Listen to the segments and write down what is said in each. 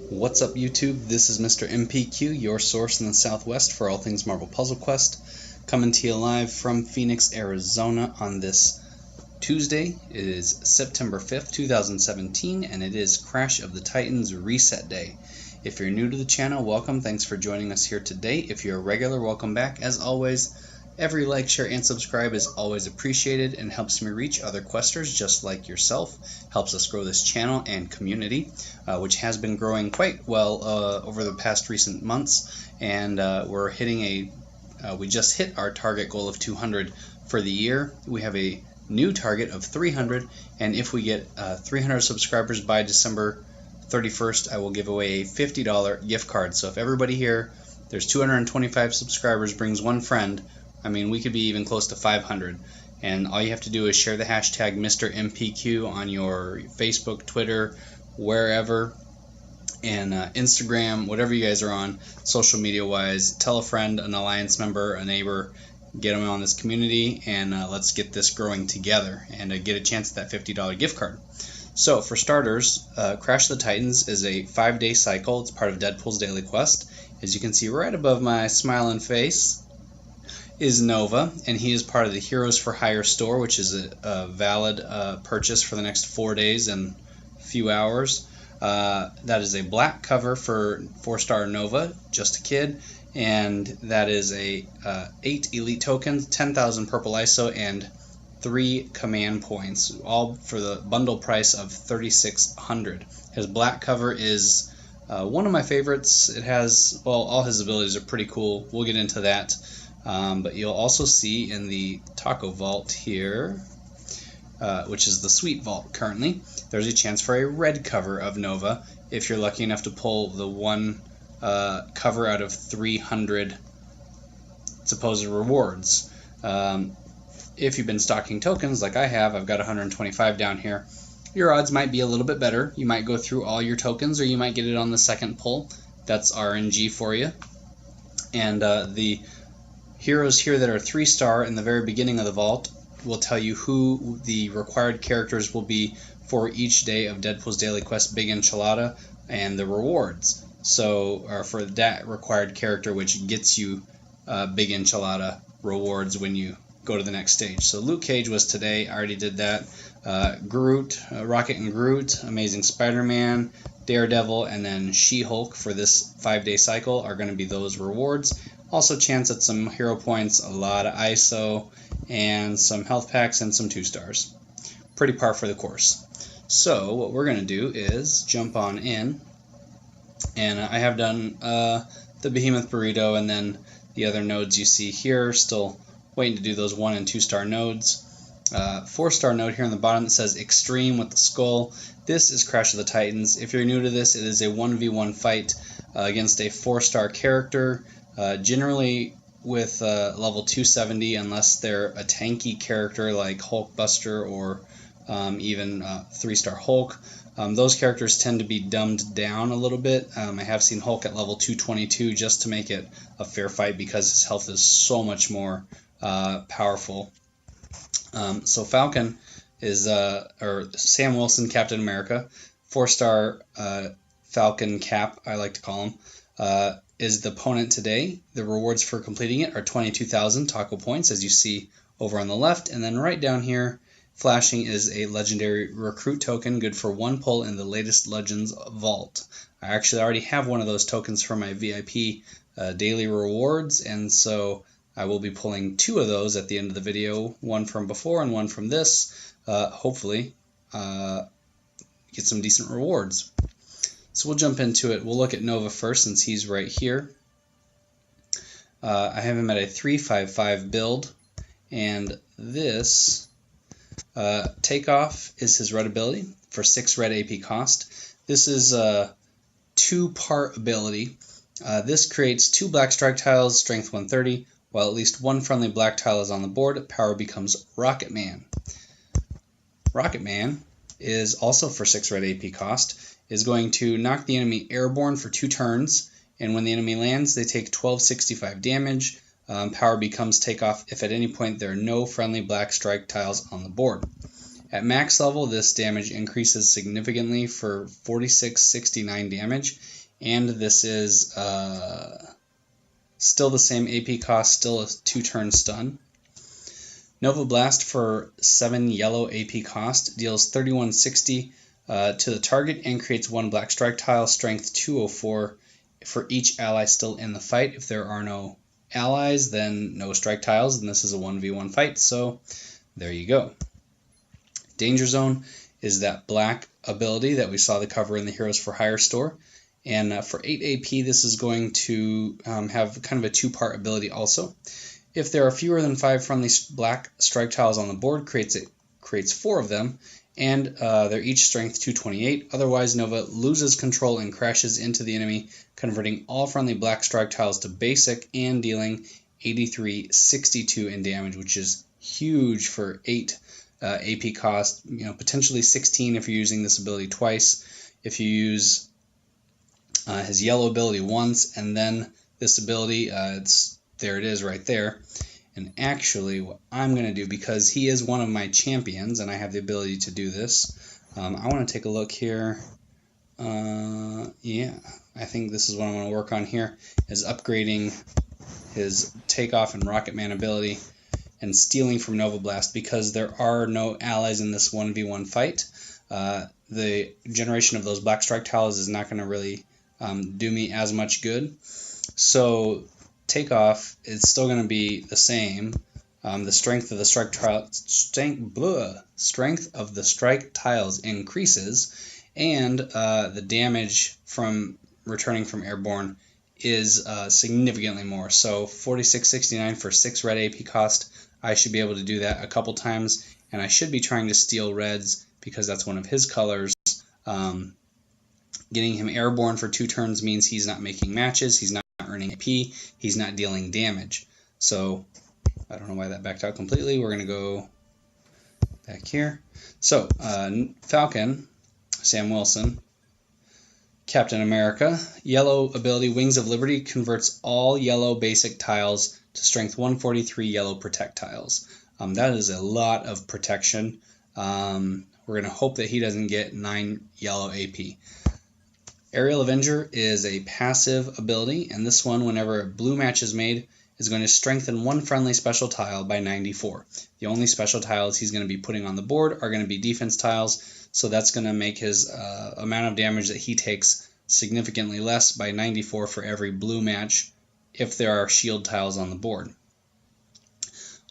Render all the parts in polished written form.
What's up, YouTube? This is Mr. MPQ, your source in the Southwest for all things Marvel Puzzle Quest, coming to you live from Phoenix, Arizona on this Tuesday. It is September 5th, 2017, and it is Crash of the Titans Reset Day. If you're new to the channel, welcome. Thanks for joining us here today. If you're a regular, welcome back. As always, every like, share, and subscribe is always appreciated and helps me reach other questers just like yourself. Helps us grow this channel and community, which has been growing quite well over the past recent months. And we're hitting we just hit our target goal of 200 for the year. We have a new target of 300, and if we get 300 subscribers by December 31st, I will give away a $50 gift card. So if everybody here, there's 225 subscribers, brings one friend, I mean, we could be even close to 500. And all you have to do is share the hashtag Mr. MPQ on your Facebook, Twitter, wherever, and Instagram, whatever you guys are on, social media-wise. Tell a friend, an alliance member, a neighbor, get them on this community, and let's get this growing together and get a chance at that $50 gift card. So, for starters, Crash of the Titans is a 5-day cycle. It's part of Deadpool's daily quest. As you can see right above my smiling face is Nova, and he is part of the Heroes for Hire store, which is a valid purchase for the next 4 days and a few hours. That is a black cover for 4-star Nova, just a kid, and that is a 8 elite tokens, 10,000 purple ISO, and 3 command points, all for the bundle price of 3,600. His black cover is one of my favorites. It has, well, all his abilities are pretty cool. We'll get into that. But you'll also see in the Taco Vault here, which is the Sweet Vault currently, there's a chance for a red cover of Nova if you're lucky enough to pull the one cover out of 300 supposed rewards. If you've been stocking tokens like I have, I've got 125 down here, your odds might be a little bit better. You might go through all your tokens, or you might get it on the second pull. That's RNG for you. And the heroes here that are 3-star in the very beginning of the vault will tell you who the required characters will be for each day of Deadpool's Daily Quest Big Enchilada and the rewards. So, or for that required character, which gets you Big Enchilada rewards when you go to the next stage. So Luke Cage was today. I already did that. Groot, Rocket and Groot, Amazing Spider-Man, Daredevil, and then She-Hulk for this 5-day cycle are going to be those rewards. Also chance at some hero points, a lot of ISO, and some health packs and some 2-stars. Pretty par for the course. So what we're going to do is jump on in, and I have done the Behemoth Burrito and then the other nodes you see here. Still waiting to do those 1- and 2-star nodes. 4-star node here on the bottom that says Extreme with the skull. This is Crash of the Titans. If you're new to this, it is a 1v1 fight against a 4-star character. Generally with level 270, unless they're a tanky character like Hulkbuster or even 3-star Hulk. Those characters tend to be dumbed down a little bit. I have seen Hulk at level 222 just to make it a fair fight because his health is so much more powerful. So Falcon is, or Sam Wilson, Captain America, 4-star Falcon Cap, I like to call him, is the opponent today. The rewards for completing it are 22,000 taco points, as you see over on the left. And then right down here, flashing, is a legendary recruit token, good for 1 pull in the latest Legends Vault. I actually already have one of those tokens for my VIP daily rewards, and so I will be pulling 2 of those at the end of the video, one from before and one from this, hopefully get some decent rewards. So we'll jump into it. We'll look at Nova first since he's right here. I have him at a 355 build, and this Takeoff is his red ability for 6 red AP cost. This is a 2-part ability. This creates 2 black strike tiles, strength 130, while at least 1 friendly black tile is on the board. Power becomes Rocket Man. Rocket Man is also for 6 red AP cost, is going to knock the enemy airborne for 2 turns, and when the enemy lands, they take 1265 damage. Power becomes Takeoff if at any point there are no friendly black strike tiles on the board. At max level, this damage increases significantly for 4669 damage, and this is still the same AP cost, still a 2-turn stun. Nova Blast for 7 yellow AP cost deals 3160 to the target and creates 1 black strike tile, strength 204 for each ally still in the fight. If there are no allies, then no strike tiles, and this is a 1v1 fight, so there you go. Danger Zone is that black ability that we saw the cover in the Heroes for Hire store, and for 8 AP this is going to have kind of a 2-part ability also. If there are fewer than 5 friendly black strike tiles on the board, creates 4 of them, and they're each strength 228. Otherwise, Nova loses control and crashes into the enemy, converting all friendly black strike tiles to basic and dealing 8362 in damage, which is huge for 8 AP cost. Potentially 16 if you're using this ability twice. If you use his yellow ability once and then this ability, there it is right there. And actually what I'm going to do, because he is one of my champions and I have the ability to do this, I want to take a look here. Yeah, I think this is what I'm going to work on here, is upgrading his Takeoff and Rocket Man ability and stealing from Nova Blast, because there are no allies in this 1v1 fight. The generation of those black strike tiles is not going to really do me as much good. So Takeoff is still going to be the same. The strength of the strike tiles increases, and the damage from returning from airborne is significantly more. So 4669 for 6 red AP cost. I should be able to do that a couple times, and I should be trying to steal reds because that's one of his colors. Getting him airborne for 2 turns means he's not making matches, he's not earning AP, he's not dealing damage. So I don't know why that backed out completely. We're going to go back here. So Falcon, Sam Wilson, Captain America, yellow ability Wings of Liberty converts all yellow basic tiles to strength 143 yellow protect tiles. That is a lot of protection. We're going to hope that he doesn't get 9 yellow AP. Aerial Avenger is a passive ability, and this one, whenever a blue match is made, is going to strengthen 1 friendly special tile by 94. The only special tiles he's going to be putting on the board are going to be defense tiles, so that's going to make his amount of damage that he takes significantly less by 94 for every blue match if there are shield tiles on the board.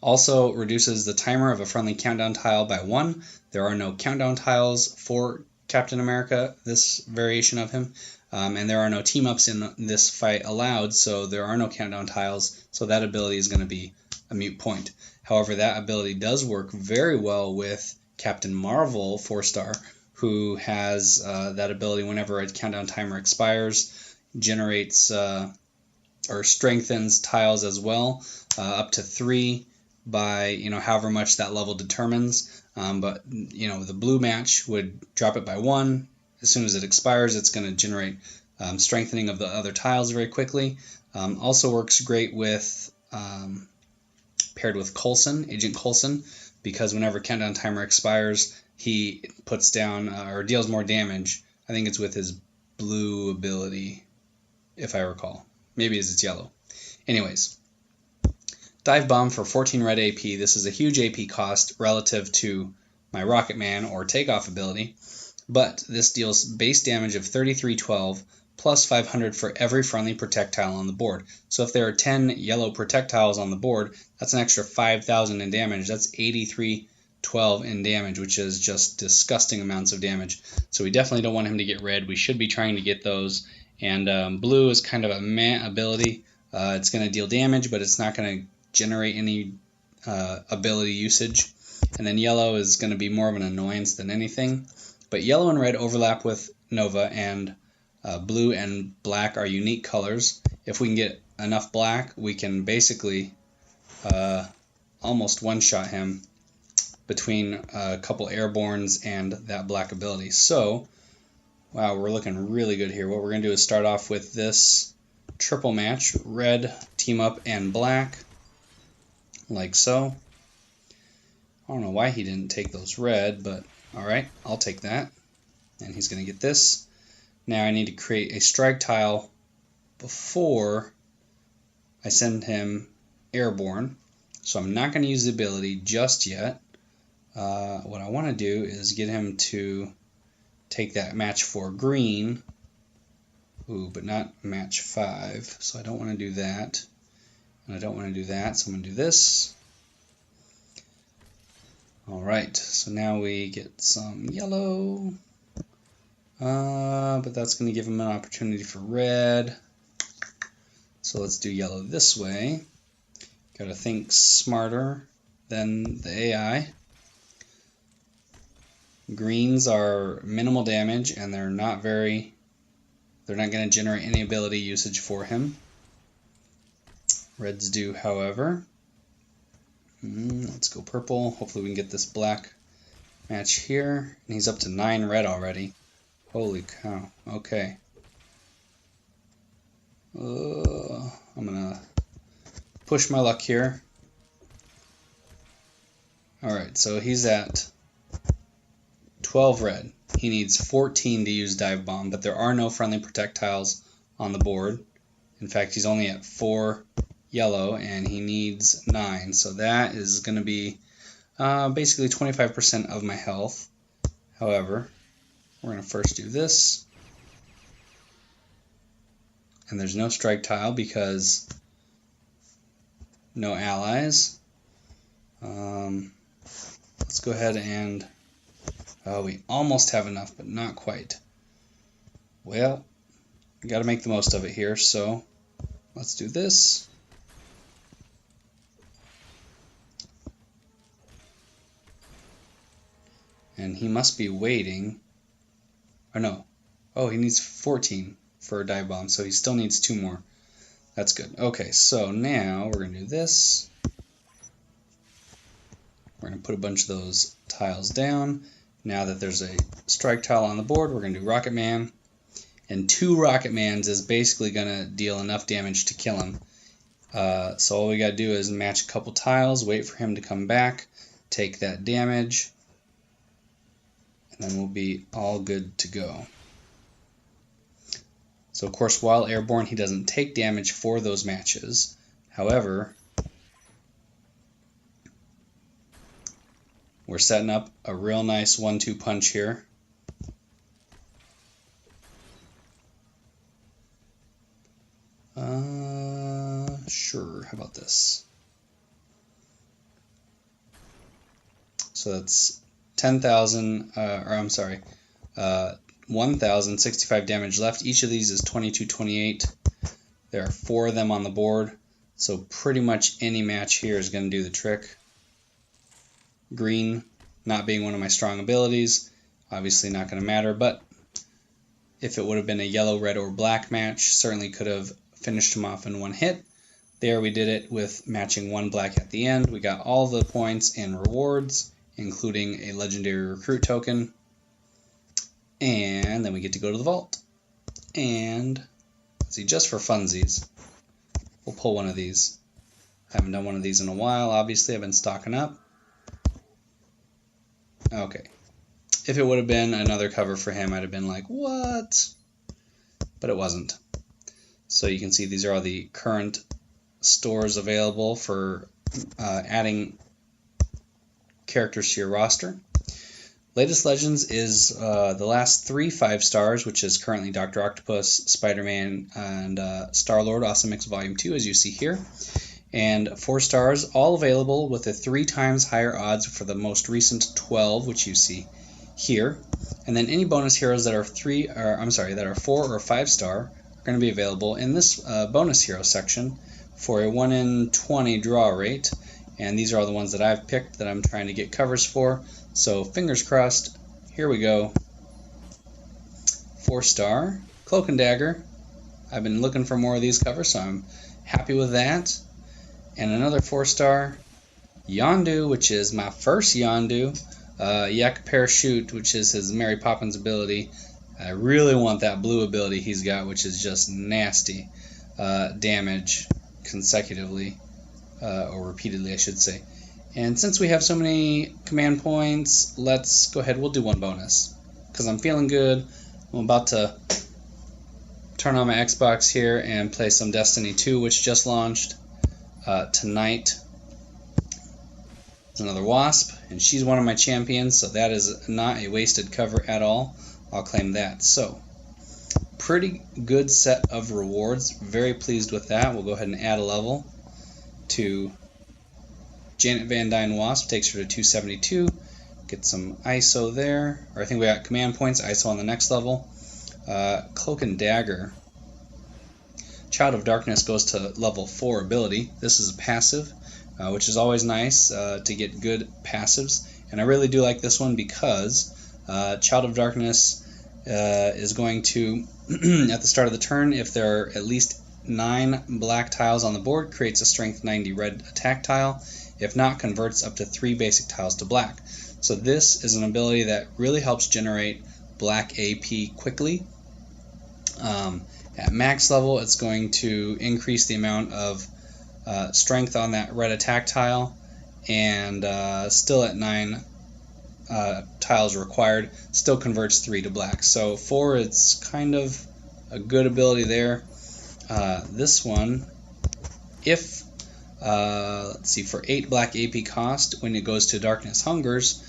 Also reduces the timer of a friendly countdown tile by 1. There are no countdown tiles for Captain America, this variation of him, and there are no team-ups in this fight allowed, so there are no countdown tiles, so that ability is going to be a moot point. However, that ability does work very well with Captain Marvel 4-star, who has that ability whenever a countdown timer expires, generates or strengthens tiles as well, up to 3 by however much that level determines. But the blue match would drop it by 1. As soon as it expires, it's going to generate strengthening of the other tiles very quickly. Also works great with paired with Coulson, Agent Coulson, because whenever countdown timer expires, he puts down or deals more damage. I think it's with his blue ability, if I recall. Maybe it's yellow. Anyways. Dive Bomb for 14 red AP. This is a huge AP cost relative to my Rocket Man or Takeoff ability, but this deals base damage of 3312 plus 500 for every friendly projectile on the board. So if there are 10 yellow projectiles on the board, that's an extra 5,000 in damage. That's 8312 in damage, which is just disgusting amounts of damage. So we definitely don't want him to get red. We should be trying to get those. And blue is kind of a meh ability. It's going to deal damage, but it's not going to generate any ability usage. And then yellow is going to be more of an annoyance than anything. But yellow and red overlap with Nova, and blue and black are unique colors. If we can get enough black, we can basically almost one-shot him between a couple airbornes and that black ability. So, wow, we're looking really good here. What we're going to do is start off with this triple match, red, team up, and black, like so. I don't know why he didn't take those red, but alright, I'll take that. And he's going to get this. Now I need to create a strike tile before I send him airborne. So I'm not going to use the ability just yet. What I want to do is get him to take that match 4 green. Ooh, but not match 5. So I don't want to do that. And I don't want to do that, so I'm going to do this. Alright, so now we get some yellow. But that's going to give him an opportunity for red. So let's do yellow this way. Gotta think smarter than the AI. Greens are minimal damage and they're not going to generate any ability usage for him. Reds do, however. Let's go purple. Hopefully we can get this black match here. And he's up to 9 red already. Holy cow. Okay. I'm going to push my luck here. Alright, so he's at 12 red. He needs 14 to use dive bomb, but there are no friendly projectiles on the board. In fact, he's only at 4 yellow and he needs 9, so that is going to be basically 25% of my health. However, we're going to first do this, and there's no strike tile because no allies. Let's go ahead and we almost have enough, but not quite. Well, we got to make the most of it here, so let's do this. And he must be waiting. Or no. Oh, he needs 14 for a dive bomb, so he still needs 2 more. That's good. Okay, so now we're going to do this. We're going to put a bunch of those tiles down. Now that there's a strike tile on the board, we're going to do Rocket Man. And 2 Rocket Mans is basically going to deal enough damage to kill him. So all we got to do is match a couple tiles, wait for him to come back, take that damage, and then we'll be all good to go. So of course, while airborne, he doesn't take damage for those matches. However, we're setting up a real nice 1-2 punch here. Sure, how about this? So that's 10,000, or I'm sorry, 1,065 damage left. Each of these is 2228. There are 4 of them on the board, so pretty much any match here is going to do the trick. Green, not being one of my strong abilities, obviously not going to matter, but if it would have been a yellow, red, or black match, certainly could have finished him off in 1 hit. There we did it with matching 1 black at the end. We got all the points and rewards, including a legendary recruit token. And then we get to go to the vault. And, let's see, just for funsies, we'll pull one of these. I haven't done one of these in a while, obviously. I've been stocking up. Okay. If it would have been another cover for him, I'd have been like, what? But it wasn't. So you can see these are all the current stores available for adding characters to your roster. Latest Legends is the last 3 5-stars, which is currently Dr. Octopus, Spider-Man, and Star-Lord, Awesome Mix Volume 2, as you see here. And 4 stars, all available with a 3 times higher odds for the most recent 12, which you see here. And then any bonus heroes that are 4 or 5 star are going to be available in this bonus hero section for a 1 in 20 draw rate. And these are all the ones that I've picked that I'm trying to get covers for. So fingers crossed, here we go. 4 star, Cloak and Dagger. I've been looking for more of these covers, so I'm happy with that. And another 4 star, Yondu, which is my first Yondu. Yak Parachute, which is his Mary Poppins ability. I really want that blue ability he's got, which is just nasty damage consecutively, or repeatedly, I should say. And since we have so many command points, let's go ahead, we'll do one bonus. Because I'm feeling good. I'm about to turn on my Xbox here and play some Destiny 2, which just launched tonight. There's another Wasp, and she's one of my champions, so that is not a wasted cover at all. I'll claim that. So, pretty good set of rewards. Very pleased with that. We'll go ahead and add a level to Janet Van Dyne Wasp. Takes her to 272. Get some ISO there. Or I think we got command points. ISO on the next level. Cloak and Dagger. Child of Darkness goes to level 4 ability. This is a passive, which is always nice to get good passives. And I really do like this one because Child of Darkness is going to, at the start of the turn, if there are at least 9 black tiles on the board, creates a strength 90 red attack tile. If not, converts up to 3 basic tiles to black. So this is an ability that really helps generate black AP quickly. At max level, it's going to increase the amount of strength on that red attack tile, and still at 9 tiles required, still converts 3 to black. So 4, it's kind of a good ability there. This one, if let's see, for 8 black AP cost, when it goes to Darkness Hungers,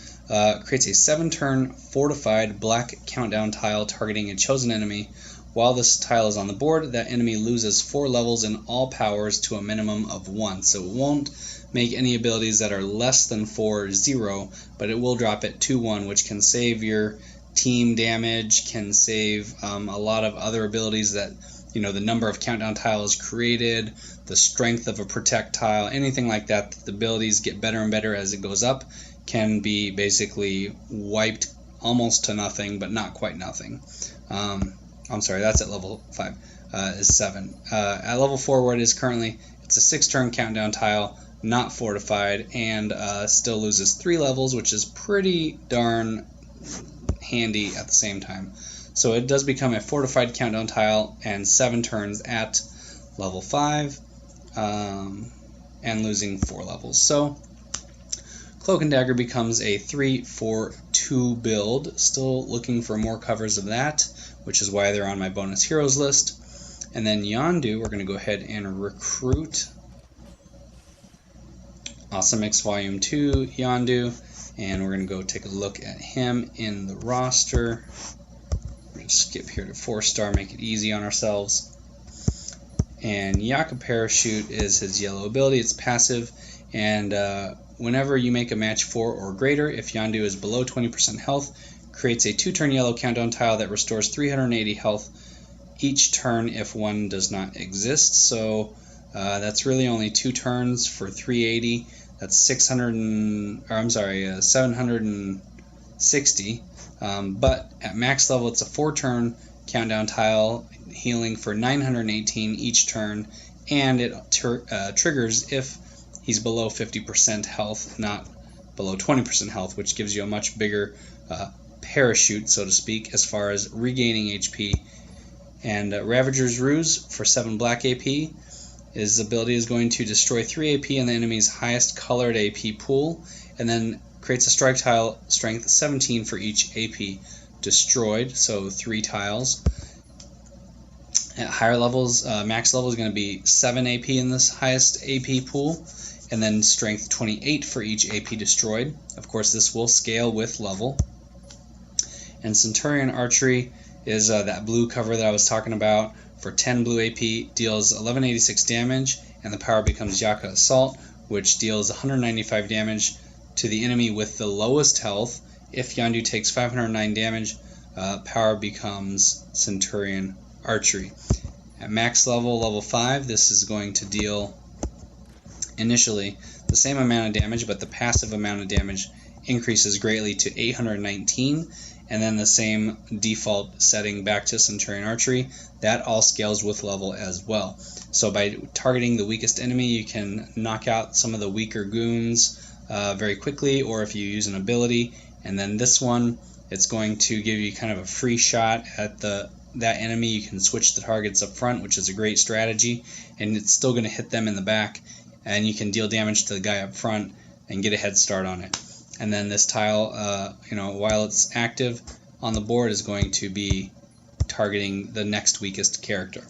creates a 7-turn fortified black countdown tile targeting a chosen enemy. While this tile is on the board, that enemy loses 4 levels in all powers to a minimum of 1. So it won't make any abilities that are less than 4 0, but it will drop it to 1, which can save your team damage, can save a lot of other abilities that, you know, the number of countdown tiles created, the strength of a protect tile, anything like that. The abilities get better and better as it goes up, can be basically wiped almost to nothing, but not quite nothing. I'm sorry, that's at level 5, is 7. At level 4, where it is currently, it's a 6-turn countdown tile, not fortified, and still loses 3 levels, which is pretty darn handy at the same time. So it does become a fortified countdown tile and 7 turns at level 5, and losing 4 levels. So Cloak and Dagger becomes a 3-4-2 build. Still looking for more covers of that, which is why they're on my bonus heroes list. And then Yondu, we're going to go ahead and recruit Awesome Mix Volume 2 Yondu, and we're going to go take a look at him in the roster. We're going to skip here to 4-star, make it easy on ourselves. And Yaka Parachute is his yellow ability. It's passive, and whenever you make a match 4 or greater, if Yondu is below 20% health, creates a 2-turn yellow countdown tile that restores 380 health each turn if one does not exist. So that's really only 2 turns for 380. That's 760. But at max level, it's a 4-turn countdown tile, healing for 918 each turn, and it triggers if he's below 50% health, not below 20% health, which gives you a much bigger parachute, so to speak, as far as regaining HP. And Ravager's Ruse for 7 black AP. His ability is going to destroy 3 AP in the enemy's highest colored AP pool, and then creates a strike tile strength 17 for each AP destroyed, so 3 tiles. At higher levels, max level is going to be 7 AP in this highest AP pool, and then strength 28 for each AP destroyed. Of course, this will scale with level. And Centurion Archery is that blue cover that I was talking about. For 10 blue AP, deals 1186 damage, and the power becomes Yaka Assault, which deals 195 damage to the enemy with the lowest health. If Yondu takes 509 damage, power becomes Centurion Archery. At max level, level 5, this is going to deal initially the same amount of damage, but the passive amount of damage increases greatly to 819, and then the same default setting back to Centurion Archery. That all scales with level as well. So by targeting the weakest enemy, you can knock out some of the weaker goons very quickly, or if you use an ability. And then this one, it's going to give you kind of a free shot at that enemy. You can switch the targets up front, which is a great strategy, and it's still going to hit them in the back, and you can deal damage to the guy up front and get a head start on it. And then this tile, while it's active on the board, is going to be targeting the next weakest character.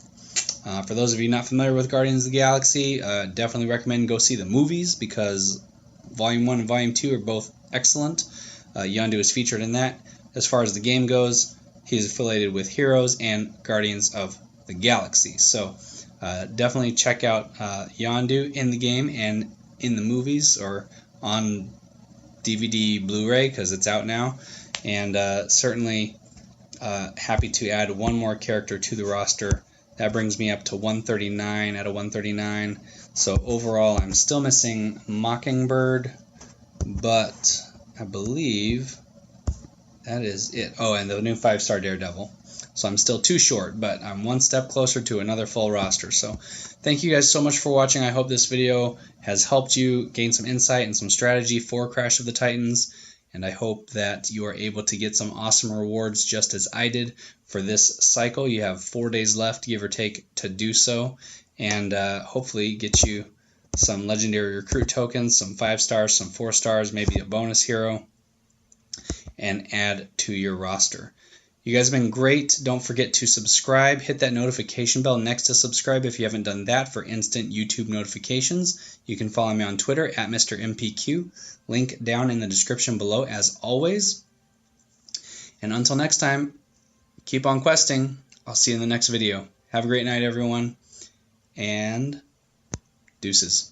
For those of you not familiar with Guardians of the Galaxy, definitely recommend go see the movies, because Volume 1 and Volume 2 are both excellent. Yondu is featured in that. As far as the game goes, he's affiliated with Heroes and Guardians of the Galaxy. So definitely check out Yondu in the game and in the movies, or on DVD Blu-ray, because it's out now. And certainly happy to add one more character to the roster. That brings me up to 139 out of 139. So overall, I'm still missing Mockingbird, but I believe that is it. Oh, and the new 5-star Daredevil. So I'm still too short, but I'm one step closer to another full roster. So thank you guys so much for watching. I hope this video has helped you gain some insight and some strategy for Crash of the Titans. And I hope that you are able to get some awesome rewards just as I did for this cycle. You have 4 days left, give or take, to do so. And hopefully get you some legendary recruit tokens, some 5 stars, some 4 stars, maybe a bonus hero, and add to your roster. You guys have been great. Don't forget to subscribe. Hit that notification bell next to subscribe if you haven't done that for instant YouTube notifications. You can follow me on Twitter at Mr. MPQ. Link down in the description below as always. And until next time, keep on questing. I'll see you in the next video. Have a great night, everyone. And deuces.